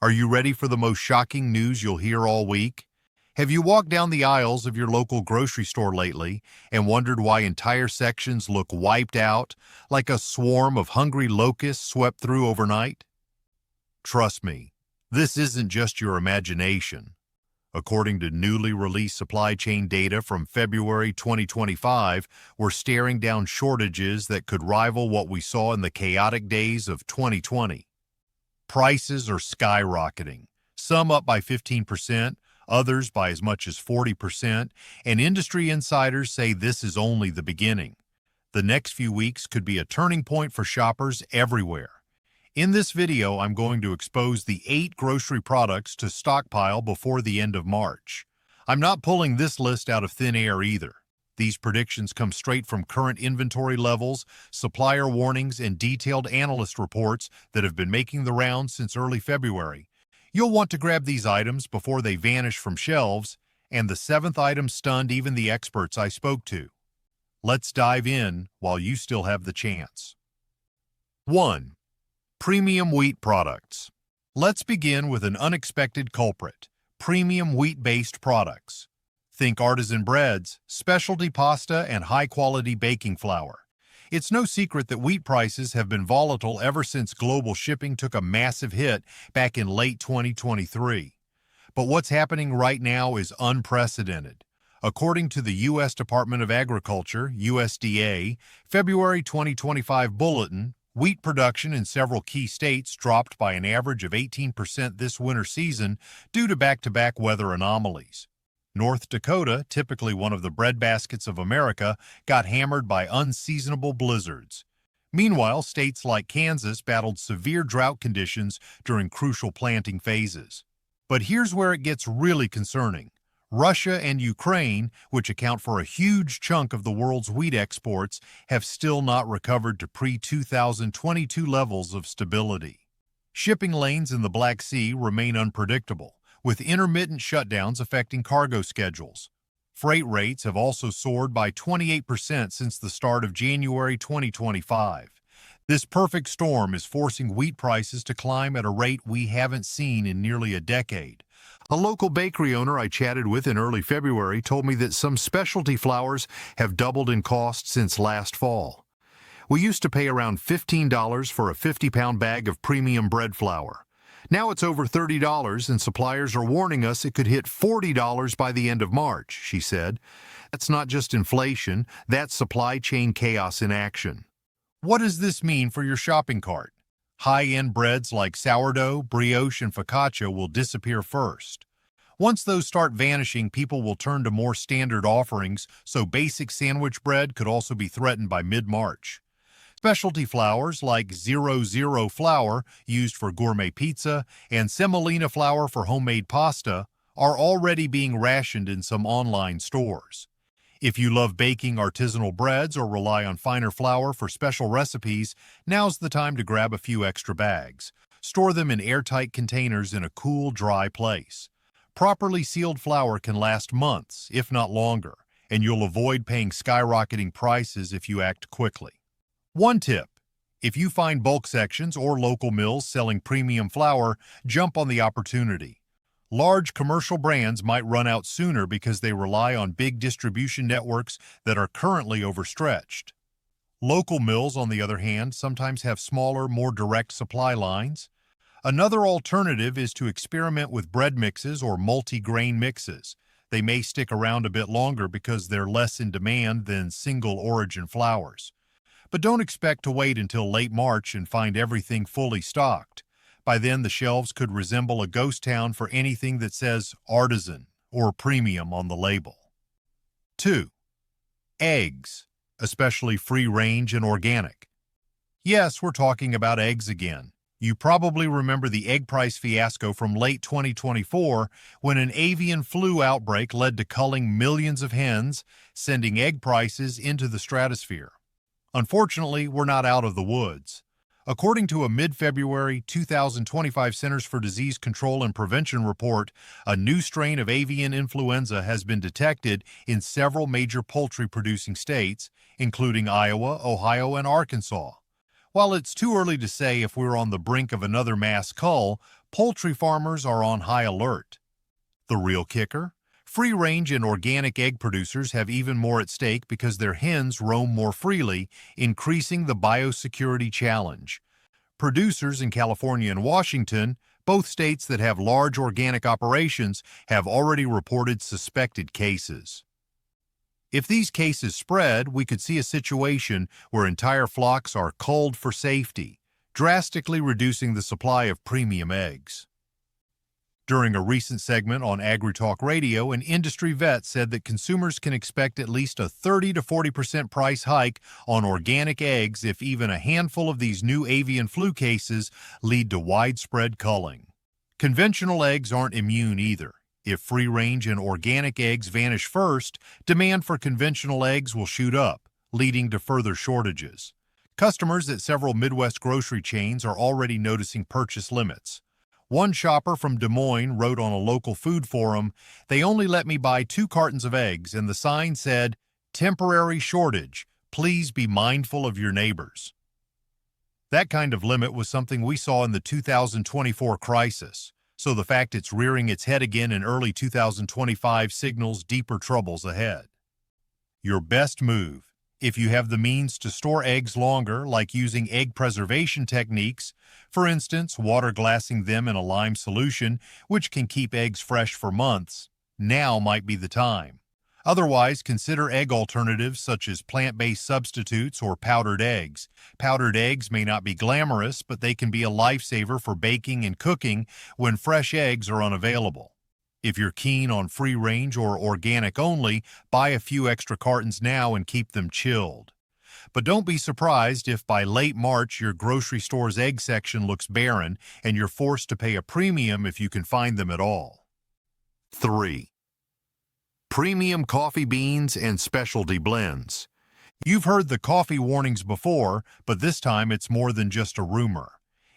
Are you ready for the most shocking news you'll hear all week? Have you walked down the aisles of your local grocery store lately and wondered why entire sections look wiped out, like a swarm of hungry locusts swept through overnight? Trust me, this isn't just your imagination. According to newly released supply chain data from February 2025, we're staring down shortages that could rival what we saw in the chaotic days of 2020. Prices are skyrocketing, some up by 15%, others by as much as 40%, and industry insiders say this is only the beginning. The next few weeks could be a turning point for shoppers everywhere. In this video, I'm going to expose the 8 grocery products to stockpile before the end of March. I'm not pulling this list out of thin air either. These predictions come straight from current inventory levels, supplier warnings, and detailed analyst reports that have been making the rounds since early February. You'll want to grab these items before they vanish from shelves, and the 7th item stunned even the experts I spoke to. Let's dive in while you still have the chance. 1. Premium wheat products. Let's begin with an unexpected culprit: premium wheat-based products. Think artisan breads, specialty pasta, and high-quality baking flour. It's no secret that wheat prices have been volatile ever since global shipping took a massive hit back in late 2023. But what's happening right now is unprecedented. According to the U.S. Department of Agriculture, USDA, February 2025 bulletin, wheat production in several key states dropped by an average of 18% this winter season due to back-to-back weather anomalies. North Dakota, typically one of the breadbaskets of America, got hammered by unseasonable blizzards. Meanwhile, states like Kansas battled severe drought conditions during crucial planting phases. But here's where it gets really concerning. Russia and Ukraine, which account for a huge chunk of the world's wheat exports, have still not recovered to pre-2022 levels of stability. Shipping lanes in the Black Sea remain unpredictable, with intermittent shutdowns affecting cargo schedules. Freight rates have also soared by 28% since the start of January 2025. This perfect storm is forcing wheat prices to climb at a rate we haven't seen in nearly a decade. A local bakery owner I chatted with in early February told me that some specialty flours have doubled in cost since last fall. We used to pay around $15 for a 50-pound bag of premium bread flour. Now it's over $30, and suppliers are warning us it could hit $40 by the end of March, she said. That's not just inflation, that's supply chain chaos in action. What does this mean for your shopping cart? High-end breads like sourdough, brioche, and focaccia will disappear first. Once those start vanishing, people will turn to more standard offerings, so basic sandwich bread could also be threatened by mid-March. Specialty flours like 00 flour, used for gourmet pizza, and semolina flour for homemade pasta, are already being rationed in some online stores. If you love baking artisanal breads or rely on finer flour for special recipes, now's the time to grab a few extra bags. Store them in airtight containers in a cool, dry place. Properly sealed flour can last months, if not longer, and you'll avoid paying skyrocketing prices if you act quickly. One tip: if you find bulk sections or local mills selling premium flour, jump on the opportunity. Large commercial brands might run out sooner because they rely on big distribution networks that are currently overstretched. Local mills, on the other hand, sometimes have smaller, more direct supply lines. Another alternative is to experiment with bread mixes or multi-grain mixes. They may stick around a bit longer because they're less in demand than single-origin flours. But don't expect to wait until late March and find everything fully stocked. By then, the shelves could resemble a ghost town for anything that says artisan or premium on the label. 2. Eggs, especially free-range and organic. Yes, we're talking about eggs again. You probably remember the egg price fiasco from late 2024 when an avian flu outbreak led to culling millions of hens, sending egg prices into the stratosphere. Unfortunately, we're not out of the woods. According to a mid-February 2025 Centers for Disease Control and Prevention report, a new strain of avian influenza has been detected in several major poultry-producing states, including Iowa, Ohio, and Arkansas. While it's too early to say if we're on the brink of another mass cull, poultry farmers are on high alert. The real kicker? Free-range and organic egg producers have even more at stake because their hens roam more freely, increasing the biosecurity challenge. Producers in California and Washington, both states that have large organic operations, have already reported suspected cases. If these cases spread, we could see a situation where entire flocks are culled for safety, drastically reducing the supply of premium eggs. During a recent segment on AgriTalk Radio, an industry vet said that consumers can expect at least a 30 to 40% price hike on organic eggs if even a handful of these new avian flu cases lead to widespread culling. Conventional eggs aren't immune either. If free-range and organic eggs vanish first, demand for conventional eggs will shoot up, leading to further shortages. Customers at several Midwest grocery chains are already noticing purchase limits. One shopper from Des Moines wrote on a local food forum, "They only let me buy 2 cartons of eggs, and the sign said, 'Temporary shortage. Please be mindful of your neighbors.'" That kind of limit was something we saw in the 2024 crisis, so the fact it's rearing its head again in early 2025 signals deeper troubles ahead. Your best move, if you have the means to store eggs longer, like using egg preservation techniques, for instance, water glassing them in a lime solution, which can keep eggs fresh for months, now might be the time. Otherwise, consider egg alternatives such as plant-based substitutes or powdered eggs. Powdered eggs may not be glamorous, but they can be a lifesaver for baking and cooking when fresh eggs are unavailable. If you're keen on free-range or organic only, buy a few extra cartons now and keep them chilled. But don't be surprised if by late March your grocery store's egg section looks barren and you're forced to pay a premium if you can find them at all. 3. Premium coffee beans and specialty blends. You've heard the coffee warnings before, but this time it's more than just a rumor.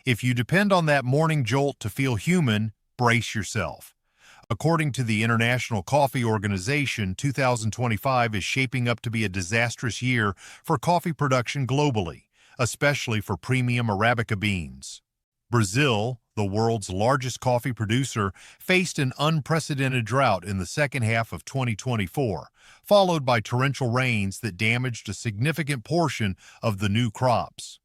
If you depend on that morning jolt to feel human, brace yourself. According to the International Coffee Organization, 2025 is shaping up to be a disastrous year for coffee production globally, especially for premium Arabica beans. Brazil, the world's largest coffee producer, faced an unprecedented drought in the second half of 2024, followed by torrential rains that damaged a significant portion of the new crops.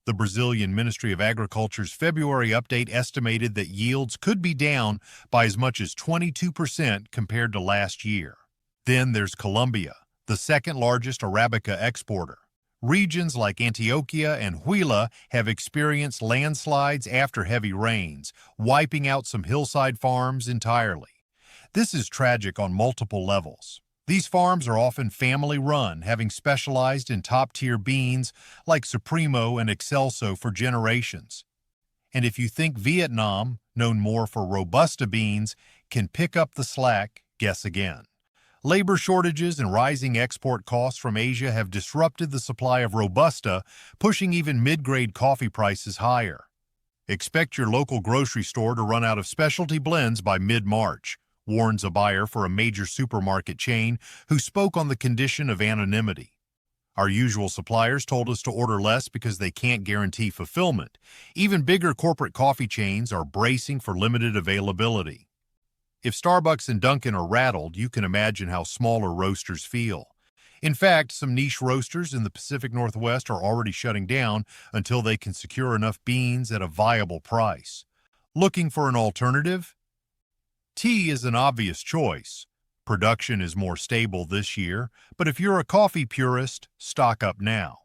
The Brazilian Ministry of Agriculture's February update estimated that yields could be down by as much as 22% compared to last year. Then there's Colombia, the second largest Arabica exporter. Regions like Antioquia and Huila have experienced landslides after heavy rains, wiping out some hillside farms entirely. This is tragic on multiple levels. These farms are often family-run, having specialized in top-tier beans like Supremo and Excelso for generations. And if you think Vietnam, known more for Robusta beans, can pick up the slack, guess again. Labor shortages and rising export costs from Asia have disrupted the supply of Robusta, pushing even mid-grade coffee prices higher. Expect your local grocery store to run out of specialty blends by mid-March, warns a buyer for a major supermarket chain who spoke on the condition of anonymity. Our usual suppliers told us to order less because they can't guarantee fulfillment. Even bigger corporate coffee chains are bracing for limited availability. If Starbucks and Dunkin' are rattled, you can imagine how smaller roasters feel. In fact, some niche roasters in the Pacific Northwest are already shutting down until they can secure enough beans at a viable price. Looking for an alternative? Tea is an obvious choice. Production is more stable this year, but if you're a coffee purist, stock up now.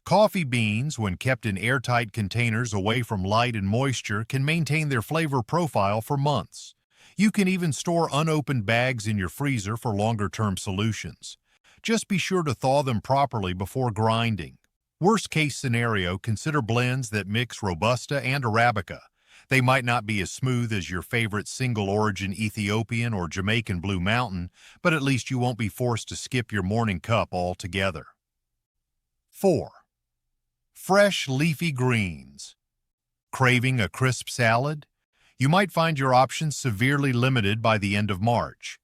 Coffee beans, when kept in airtight containers away from light and moisture, can maintain their flavor profile for months. You can even store unopened bags in your freezer for longer-term solutions. Just be sure to thaw them properly before grinding. Worst-case scenario, consider blends that mix Robusta and Arabica. They might not be as smooth as your favorite single-origin Ethiopian or Jamaican Blue Mountain, but at least you won't be forced to skip your morning cup altogether. 4. Fresh leafy greens. Craving a crisp salad? You might find your options severely limited by the end of March.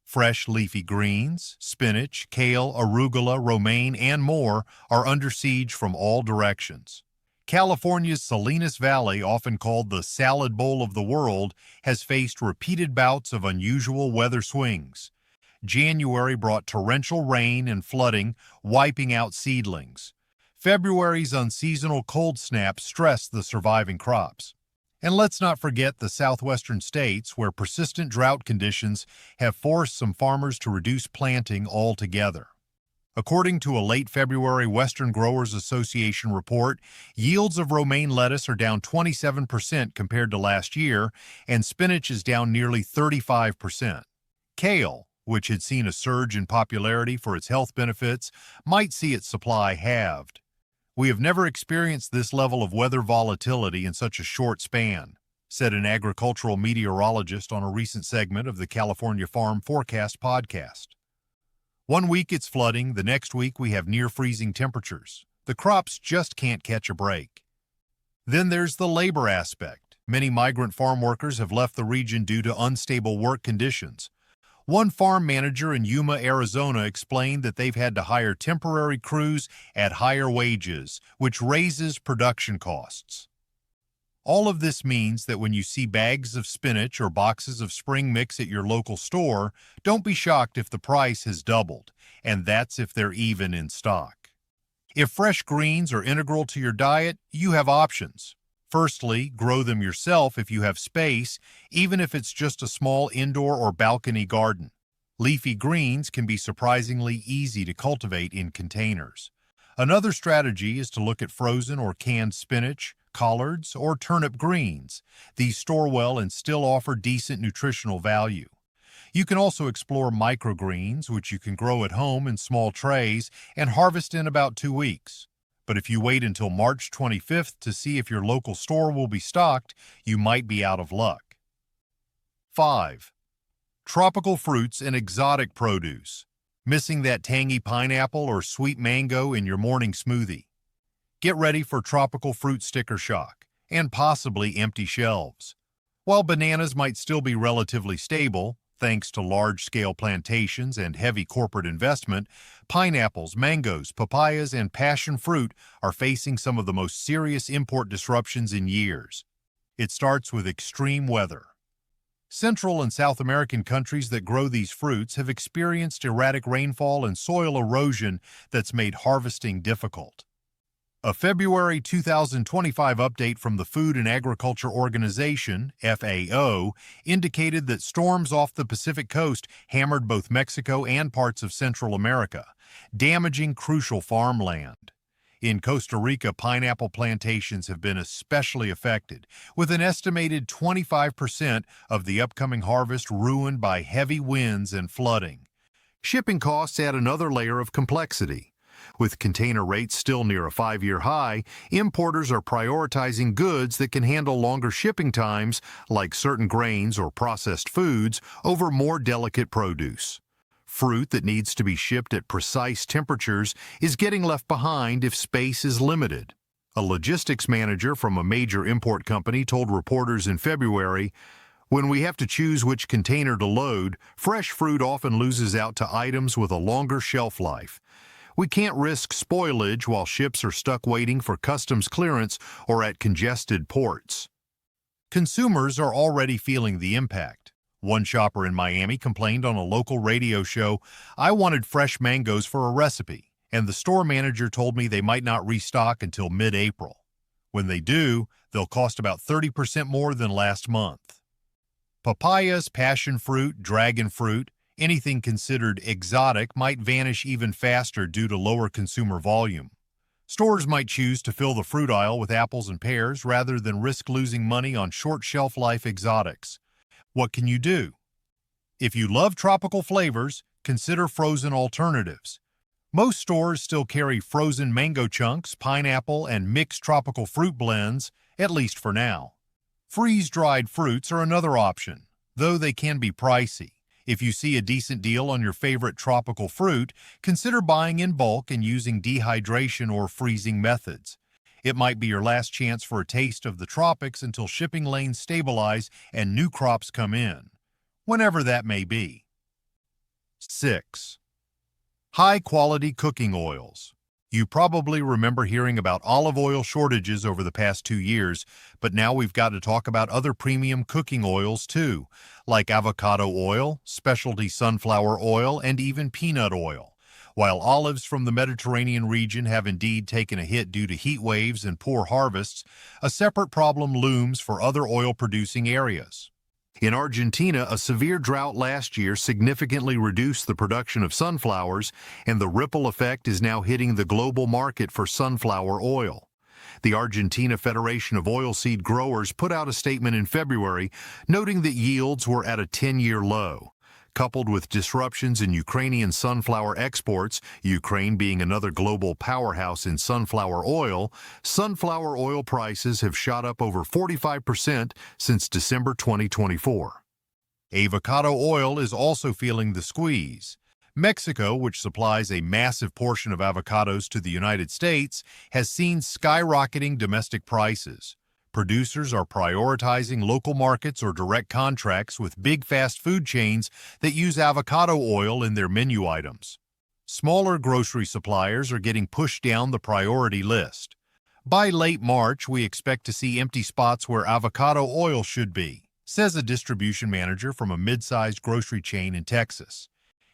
Fresh leafy greens, spinach, kale, arugula, romaine, and more are under siege from all directions. California's Salinas Valley, often called the salad bowl of the world, has faced repeated bouts of unusual weather swings. January brought torrential rain and flooding, wiping out seedlings. February's unseasonal cold snap stressed the surviving crops. And let's not forget the southwestern states, where persistent drought conditions have forced some farmers to reduce planting altogether. According to a late February Western Growers Association report, yields of romaine lettuce are down 27% compared to last year, and spinach is down nearly 35%. Kale, which had seen a surge in popularity for its health benefits, might see its supply halved. "We have never experienced this level of weather volatility in such a short span," said an agricultural meteorologist on a recent segment of the California Farm Forecast podcast. One week it's flooding, the next week we have near-freezing temperatures. The crops just can't catch a break. Then there's the labor aspect. Many migrant farm workers have left the region due to unstable work conditions. One farm manager in Yuma, Arizona, explained that they've had to hire temporary crews at higher wages, which raises production costs. All of this means that when you see bags of spinach or boxes of spring mix at your local store, don't be shocked if the price has doubled, and that's if they're even in stock. If fresh greens are integral to your diet, you have options. Firstly, grow them yourself if you have space, even if it's just a small indoor or balcony garden. Leafy greens can be surprisingly easy to cultivate in containers. Another strategy is to look at frozen or canned spinach, collards, or turnip greens. These store well and still offer decent nutritional value. You can also explore microgreens, which you can grow at home in small trays and harvest in about 2 weeks. But if you wait until March 25th to see if your local store will be stocked, you might be out of luck. 5. Tropical fruits and exotic produce. Missing that tangy pineapple or sweet mango in your morning smoothie? Get ready for tropical fruit sticker shock, and possibly empty shelves. While bananas might still be relatively stable, thanks to large-scale plantations and heavy corporate investment, pineapples, mangoes, papayas, and passion fruit are facing some of the most serious import disruptions in years. It starts with extreme weather. Central and South American countries that grow these fruits have experienced erratic rainfall and soil erosion that's made harvesting difficult. A February 2025 update from the Food and Agriculture Organization, FAO, indicated that storms off the Pacific coast hammered both Mexico and parts of Central America, damaging crucial farmland. In Costa Rica, pineapple plantations have been especially affected, with an estimated 25% of the upcoming harvest ruined by heavy winds and flooding. Shipping costs add another layer of complexity. With container rates still near a 5-year high, importers are prioritizing goods that can handle longer shipping times, like certain grains or processed foods, over more delicate produce. Fruit that needs to be shipped at precise temperatures is getting left behind if space is limited. A logistics manager from a major import company told reporters in February, "When we have to choose which container to load, fresh fruit often loses out to items with a longer shelf life. We can't risk spoilage while ships are stuck waiting for customs clearance or at congested ports." Consumers are already feeling the impact. One shopper in Miami complained on a local radio show, "I wanted fresh mangoes for a recipe, and the store manager told me they might not restock until mid-April. When they do, they'll cost about 30% more than last month." Papayas, passion fruit, dragon fruit, anything considered exotic might vanish even faster due to lower consumer volume. Stores might choose to fill the fruit aisle with apples and pears rather than risk losing money on short shelf life exotics. What can you do? If you love tropical flavors, consider frozen alternatives. Most stores still carry frozen mango chunks, pineapple, and mixed tropical fruit blends, at least for now. Freeze-dried fruits are another option, though they can be pricey. If you see a decent deal on your favorite tropical fruit, consider buying in bulk and using dehydration or freezing methods. It might be your last chance for a taste of the tropics until shipping lanes stabilize and new crops come in, whenever that may be. 6. High-quality cooking oils. You probably remember hearing about olive oil shortages over the past 2 years, but now we've got to talk about other premium cooking oils too, like avocado oil, specialty sunflower oil, and even peanut oil. While olives from the Mediterranean region have indeed taken a hit due to heat waves and poor harvests, a separate problem looms for other oil-producing areas. In Argentina, a severe drought last year significantly reduced the production of sunflowers, and the ripple effect is now hitting the global market for sunflower oil. The Argentina Federation of Oilseed Growers put out a statement in February noting that yields were at a 10-year low. Coupled with disruptions in Ukrainian sunflower exports, Ukraine being another global powerhouse in sunflower oil prices have shot up over 45% since December 2024. Avocado oil is also feeling the squeeze. Mexico, which supplies a massive portion of avocados to the United States, has seen skyrocketing domestic prices. Producers are prioritizing local markets or direct contracts with big fast food chains that use avocado oil in their menu items. Smaller grocery suppliers are getting pushed down the priority list. By late March, we expect to see empty spots where avocado oil should be, says a distribution manager from a mid-sized grocery chain in Texas.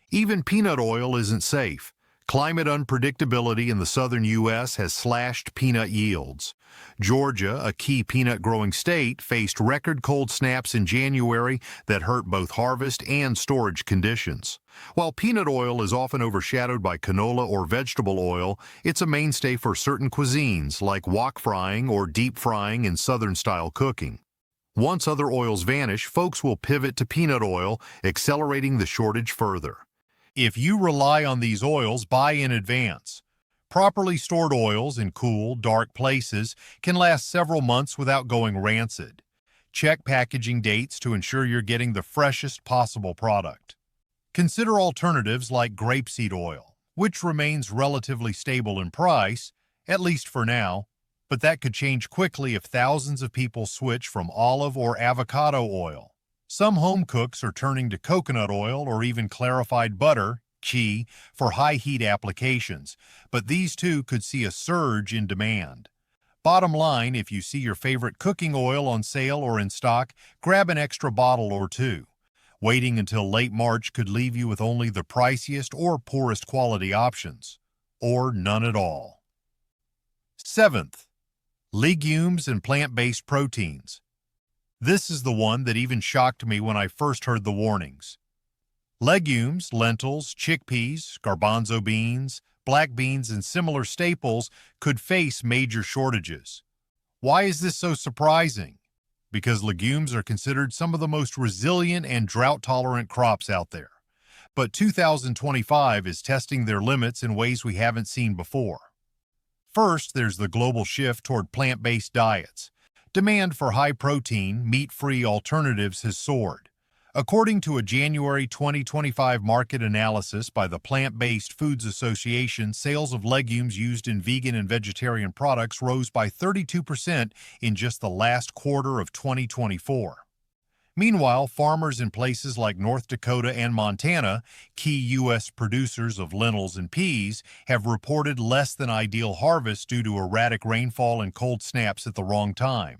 Even peanut oil isn't safe. Climate unpredictability in the southern U.S. has slashed peanut yields. Georgia, a key peanut-growing state, faced record cold snaps in January that hurt both harvest and storage conditions. While peanut oil is often overshadowed by canola or vegetable oil, it's a mainstay for certain cuisines like wok frying or deep frying in southern-style cooking. Once other oils vanish, folks will pivot to peanut oil, accelerating the shortage further. If you rely on these oils, buy in advance. Properly stored oils in cool, dark places can last several months without going rancid. Check packaging dates to ensure you're getting the freshest possible product. Consider alternatives like grapeseed oil, which remains relatively stable in price, at least for now, but that could change quickly if thousands of people switch from olive or avocado oil. Some home cooks are turning to coconut oil or even clarified butter, ghee, for high-heat applications, but these too could see a surge in demand. Bottom line, if you see your favorite cooking oil on sale or in stock, grab an extra bottle or two. Waiting until late March could leave you with only the priciest or poorest quality options, or none at all. 7th, legumes and plant-based proteins. This is the one that even shocked me when I first heard the warnings. Legumes, lentils, chickpeas, garbanzo beans, black beans, and similar staples could face major shortages. Why is this so surprising? Because legumes are considered some of the most resilient and drought-tolerant crops out there. But 2025 is testing their limits in ways we haven't seen before. First, there's the global shift toward plant-based diets. Demand for high-protein, meat-free alternatives has soared. According to a January 2025 market analysis by the Plant-Based Foods Association, sales of legumes used in vegan and vegetarian products rose by 32% in just the last quarter of 2024. Meanwhile, farmers in places like North Dakota and Montana, key U.S. producers of lentils and peas, have reported less than ideal harvests due to erratic rainfall and cold snaps at the wrong time.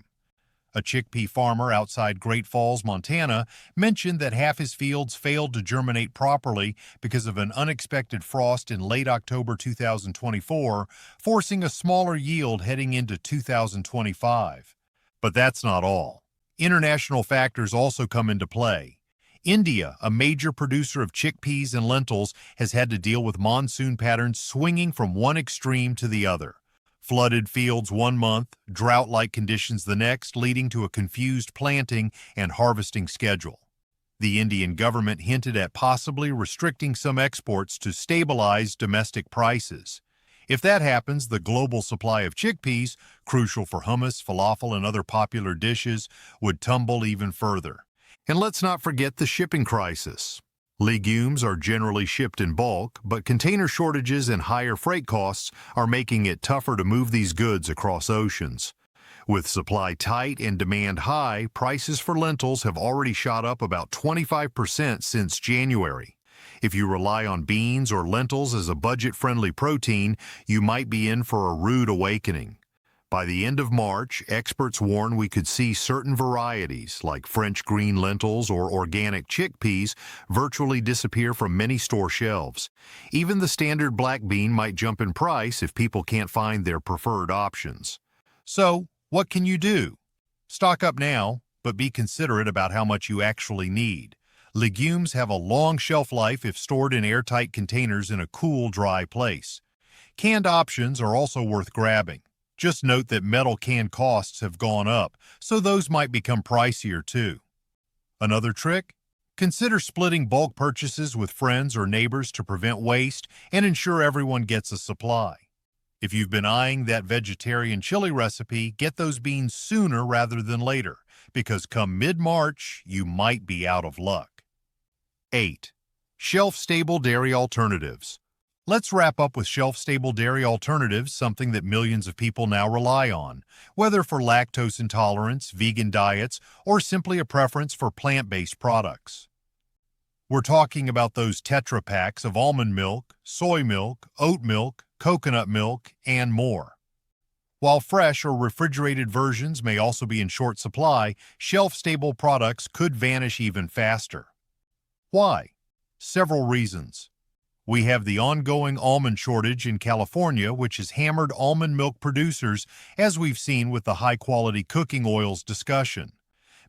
A chickpea farmer outside Great Falls, Montana, mentioned that half his fields failed to germinate properly because of an unexpected frost in late October 2024, forcing a smaller yield heading into 2025. But that's not all. International factors also come into play. India, a major producer of chickpeas and lentils, has had to deal with monsoon patterns swinging from one extreme to the other. Flooded fields one month, drought-like conditions the next, leading to a confused planting and harvesting schedule. The Indian government hinted at possibly restricting some exports to stabilize domestic prices. If that happens, the global supply of chickpeas, crucial for hummus, falafel, and other popular dishes, would tumble even further. And let's not forget the shipping crisis. Legumes are generally shipped in bulk, but container shortages and higher freight costs are making it tougher to move these goods across oceans. With supply tight and demand high, prices for lentils have already shot up about 25% since January. If you rely on beans or lentils as a budget-friendly protein, you might be in for a rude awakening. By the end of March, experts warn we could see certain varieties, like French green lentils or organic chickpeas, virtually disappear from many store shelves. Even the standard black bean might jump in price if people can't find their preferred options. So, what can you do? Stock up now, but be considerate about how much you actually need. Legumes have a long shelf life if stored in airtight containers in a cool, dry place. Canned options are also worth grabbing. Just note that metal can costs have gone up, so those might become pricier too. Another trick? Consider splitting bulk purchases with friends or neighbors to prevent waste and ensure everyone gets a supply. If you've been eyeing that vegetarian chili recipe, get those beans sooner rather than later, because come mid-March, you might be out of luck. 8. Shelf-stable dairy alternatives. Let's wrap up with shelf-stable dairy alternatives, something that millions of people now rely on, whether for lactose intolerance, vegan diets, or simply a preference for plant-based products. We're talking about those Tetra packs of almond milk, soy milk, oat milk, coconut milk, and more. While fresh or refrigerated versions may also be in short supply, shelf-stable products could vanish even faster. Why? Several reasons. We have the ongoing almond shortage in California, which has hammered almond milk producers, as we've seen with the high-quality cooking oils discussion.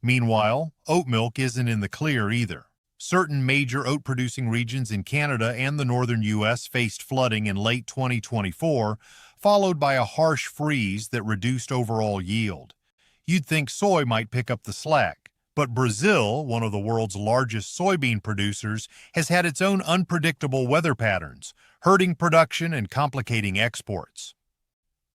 Meanwhile, oat milk isn't in the clear either. Certain major oat-producing regions in Canada and the northern U.S. faced flooding in late 2024, followed by a harsh freeze that reduced overall yield. You'd think soy might pick up the slack. But Brazil, one of the world's largest soybean producers, has had its own unpredictable weather patterns, hurting production and complicating exports.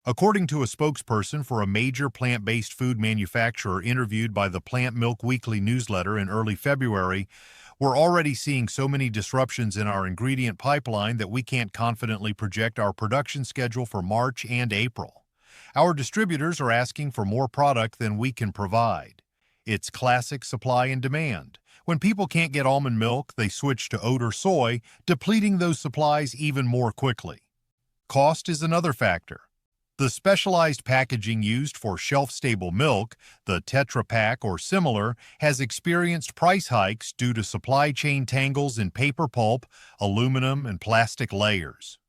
According to a spokesperson for a major plant-based food manufacturer interviewed by the Plant Milk Weekly newsletter in early February, we're already seeing so many disruptions in our ingredient pipeline that we can't confidently project our production schedule for March and April. Our distributors are asking for more product than we can provide. It's classic supply and demand. When people can't get almond milk, they switch to oat or soy, depleting those supplies even more quickly. Cost is another factor. The specialized packaging used for shelf-stable milk, the Tetra Pak or similar, has experienced price hikes due to supply chain tangles in paper pulp, aluminum, and plastic layers.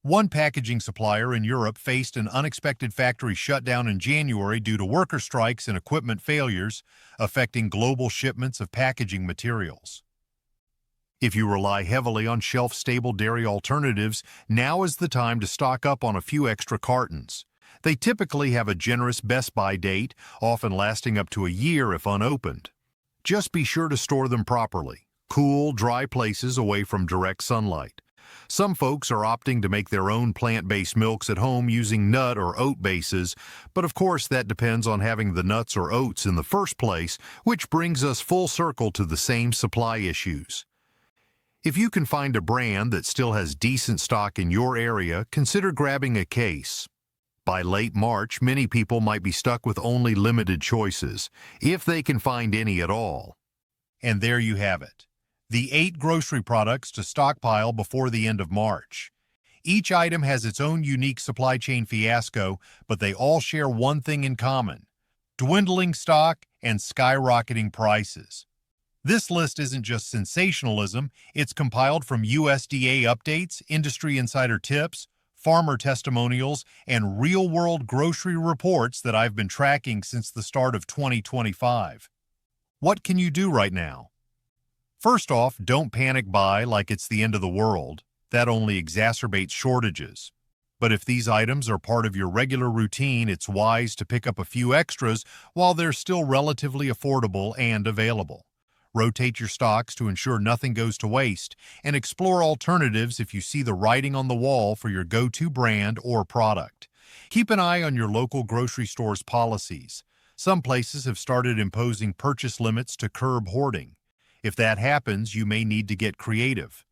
One packaging supplier in Europe faced an unexpected factory shutdown in January due to worker strikes and equipment failures, affecting global shipments of packaging materials. If you rely heavily on shelf-stable dairy alternatives, now is the time to stock up on a few extra cartons. They typically have a generous best-by date, often lasting up to a year if unopened. Just be sure to store them properly, cool, dry places away from direct sunlight. Some folks are opting to make their own plant-based milks at home using nut or oat bases, but of course that depends on having the nuts or oats in the first place, which brings us full circle to the same supply issues. If you can find a brand that still has decent stock in your area, consider grabbing a case. By late March, many people might be stuck with only limited choices, if they can find any at all. And there you have it. The 8 grocery products to stockpile before the end of March. Each item has its own unique supply chain fiasco, but they all share one thing in common: dwindling stock and skyrocketing prices. This list isn't just sensationalism, it's compiled from USDA updates, industry insider tips, farmer testimonials, and real-world grocery reports that I've been tracking since the start of 2025. What can you do right now? First off, don't panic buy like it's the end of the world. That only exacerbates shortages. But if these items are part of your regular routine, it's wise to pick up a few extras while they're still relatively affordable and available. Rotate your stocks to ensure nothing goes to waste, and explore alternatives if you see the writing on the wall for your go-to brand or product. Keep an eye on your local grocery store's policies. Some places have started imposing purchase limits to curb hoarding. If that happens, you may need to get creative.